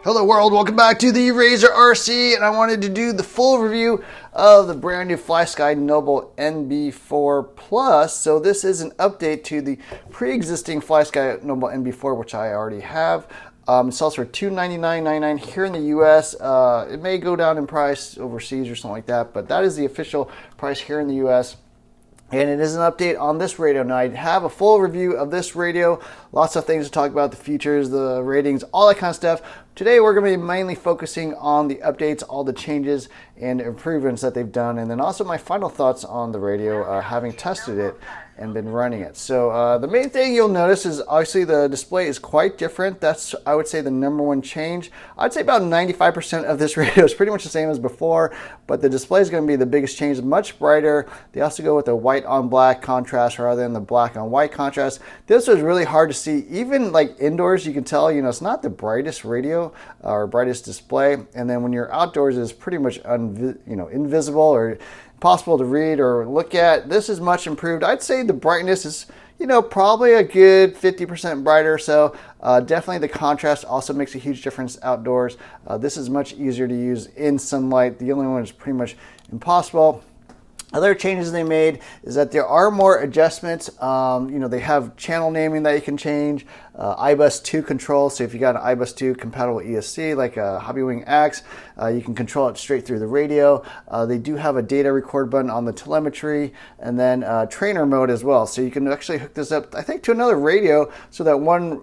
Hello world, welcome back to the Razor RC, and I wanted to do the full review of the brand new Flysky Noble NB4 Plus. So this is an update to the pre-existing Flysky Noble NB4, which I already have. It sells for $299.99 here in the US. It may go down in price overseas or something like that, but that is the official price here in the US. And it is an update on this radio. Now, I have a full review of this radio. Lots of things to talk about, the features, the ratings, all that kind of stuff. Today, we're going to be mainly focusing on the updates, all the changes and improvements that they've done, and then also my final thoughts on the radio, having tested it and been running it. So the main thing you'll notice is obviously the display is quite different. That's, I would say, the number one change. I'd say about 95% of this radio is pretty much the same as before, but the display is going to be the biggest change, much brighter. They also go with the white on black contrast rather than the black on white contrast. This was really hard to see. Even like indoors, you can tell, you know, it's not the brightest radio or brightest display. And then when you're outdoors, it's pretty much invisible or impossible to read or look at. This is much improved. I'd say the brightness is, probably a good 50% brighter. So definitely the contrast also makes a huge difference outdoors. This is much easier to use in sunlight. The only one is pretty much impossible. Other changes they made is that there are more adjustments. They have channel naming that you can change, iBus 2 control. So if you got an iBus 2 compatible ESC like a Hobbywing X, you can control it straight through the radio. They do have a data record button on the telemetry, and then trainer mode as well. So you can actually hook this up, I think, to another radio, so that one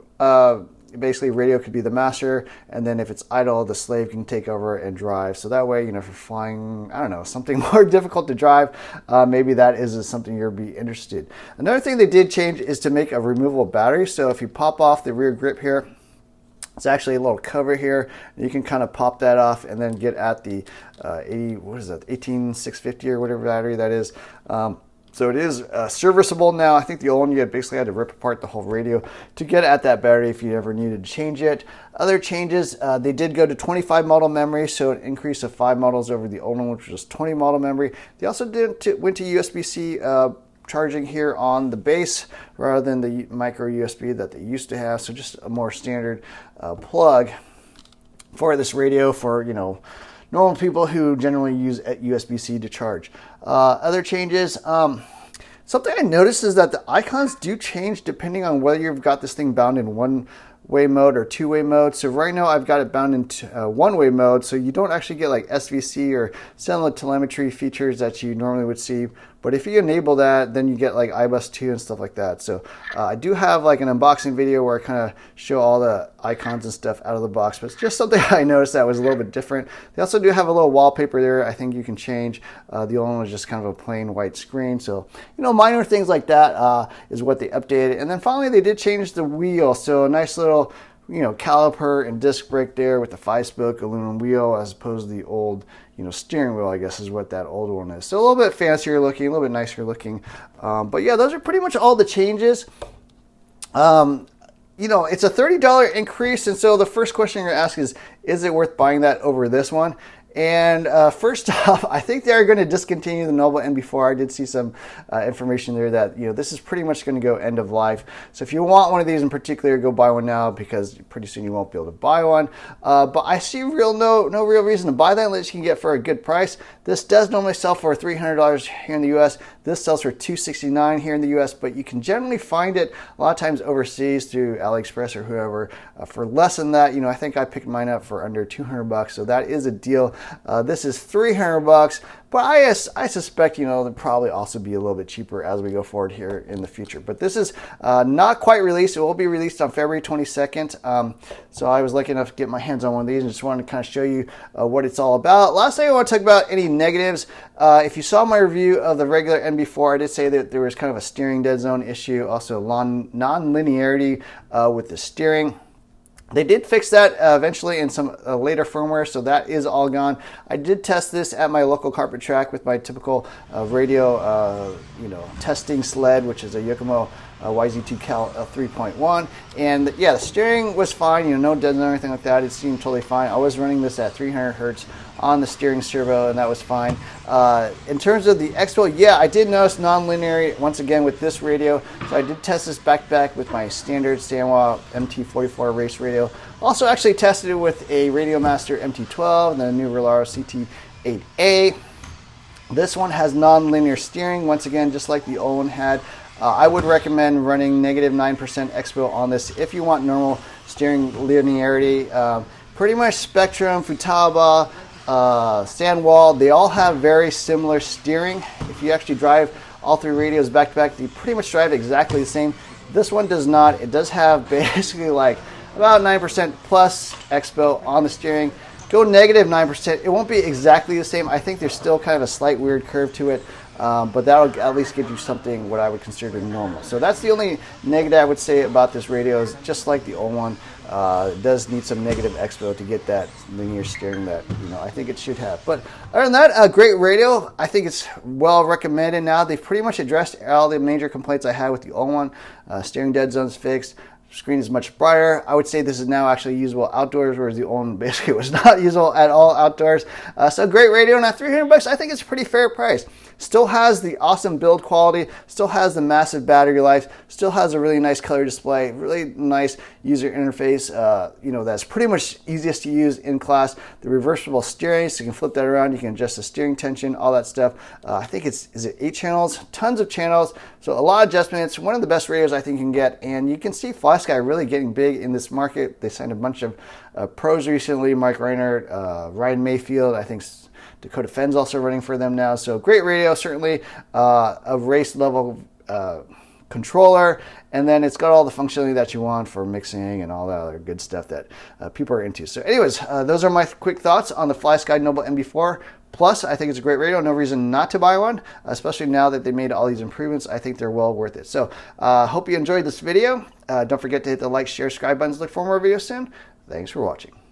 basically radio could be the master, and then if it's idle, the slave can take over and drive. So that way, if you're flying, I don't know, something more difficult to drive, maybe that is something you'll be interested. Another thing they did change is to make a removable battery. So if you pop off the rear grip here, it's actually a little cover here. You can kind of pop that off and then get at the 18650 or whatever battery that is. So it is serviceable now. I think the old one, you basically had to rip apart the whole radio to get at that battery if you ever needed to change it. Other changes, they did go to 25 model memory, so an increase of 5 models over the old one, which was 20 model memory. They also went to USB-C charging here on the base rather than the micro USB that they used to have. So just a more standard plug for this radio for, normal people who generally use USB-C to charge. Other changes, something I noticed is that the icons do change depending on whether you've got this thing bound in one-way mode or two-way mode. So right now I've got it bound in one-way mode, so you don't actually get like SVC or cellular telemetry features that you normally would see. But if you enable that, then you get like iBus 2 and stuff like that. So I do have like an unboxing video where I kind of show all the icons and stuff out of the box, but it's just something I noticed that was a little bit different. They also do have a little wallpaper there I think you can change. The old one was just kind of a plain white screen. So, minor things like that is what they updated. And then finally they did change the wheel. So a nice little caliper and disc brake there with the 5-spoke aluminum wheel as opposed to the old, steering wheel, I guess is what that old one is. So a little bit fancier looking, a little bit nicer looking. But yeah, those are pretty much all the changes. It's a $30 increase. And so the first question you're going to ask is it worth buying that over this one? And first off, I think they are going to discontinue the Noble NB4. I did see some information there that this is pretty much going to go end of life. So if you want one of these in particular, go buy one now because pretty soon you won't be able to buy one. But I see no real reason to buy that unless you can get for a good price. This does normally sell for $300 here in the US. This sells for $269 here in the US, but you can generally find it a lot of times overseas through AliExpress or whoever for less than that. I think I picked mine up for under $200, so that is a deal. This is $300, but I suspect they'll probably also be a little bit cheaper as we go forward here in the future. But this is not quite released. It will be released on February 22nd. So I was lucky enough to get my hands on one of these and just wanted to kind of show you what it's all about. Last thing I want to talk about any negatives. If you saw my review of the regular NB4, I did say that there was kind of a steering dead zone issue, also non-linearity with the steering. They did fix that eventually in some later firmware, so that is all gone. I did test this at my local carpet track with my typical radio, testing sled, which is a Yokomo YZ2 Cal 3.1. And yeah, the steering was fine, no deads or anything like that. It seemed totally fine. I was running this at 300 hertz on the steering servo, and that was fine. In terms of the Expo, yeah, I did notice non-linearity once again with this radio. So I did test this back with my standard Sanwa MT44 race radio. Also actually tested it with a Radio Master MT12 and the new Rolaro CT8A. This one has non-linear steering, once again, just like the old one had. I would recommend running -9% Expo on this if you want normal steering linearity. Pretty much Spectrum, Futaba, Sandwall, they all have very similar steering. If you actually drive all three radios back to back, they pretty much drive exactly the same. This one does not. It does have basically like about 9% plus Expo on the steering. Go -9%. It won't be exactly the same. I think there's still kind of a slight weird curve to it, but that'll at least give you something what I would consider normal. So that's the only negative I would say about this radio, is just like the old one, it does need some negative Expo to get that linear steering that I think it should have. But other than that, a great radio. I think it's well recommended now. They've pretty much addressed all the major complaints I had with the old one. Steering dead zone's fixed. Screen is much brighter. I would say this is now actually usable outdoors, whereas the old one basically was not usable at all outdoors. So great radio, and at $300, I think it's a pretty fair price. Still has the awesome build quality, still has the massive battery life, still has a really nice color display, really nice user interface, that's pretty much easiest to use in class. The reversible steering, so you can flip that around, you can adjust the steering tension, all that stuff. I think is it 8 channels? Tons of channels, so a lot of adjustments. One of the best radios I think you can get, and you can see Flysky really getting big in this market. They signed a bunch of pros recently, Mike Reinhardt, Ryan Mayfield, I think Dakota Fenn's also running for them now. So great radio, certainly a race level controller, and then it's got all the functionality that you want for mixing and all that other good stuff that people are into. So anyways, those are my quick thoughts on the Flysky Noble NB4 Plus. I think it's a great radio. No reason not to buy one, especially now that they made all these improvements. I think they're well worth it. So hope you enjoyed this video. Don't forget to hit the like, share, subscribe buttons. Look for more videos soon. Thanks for watching.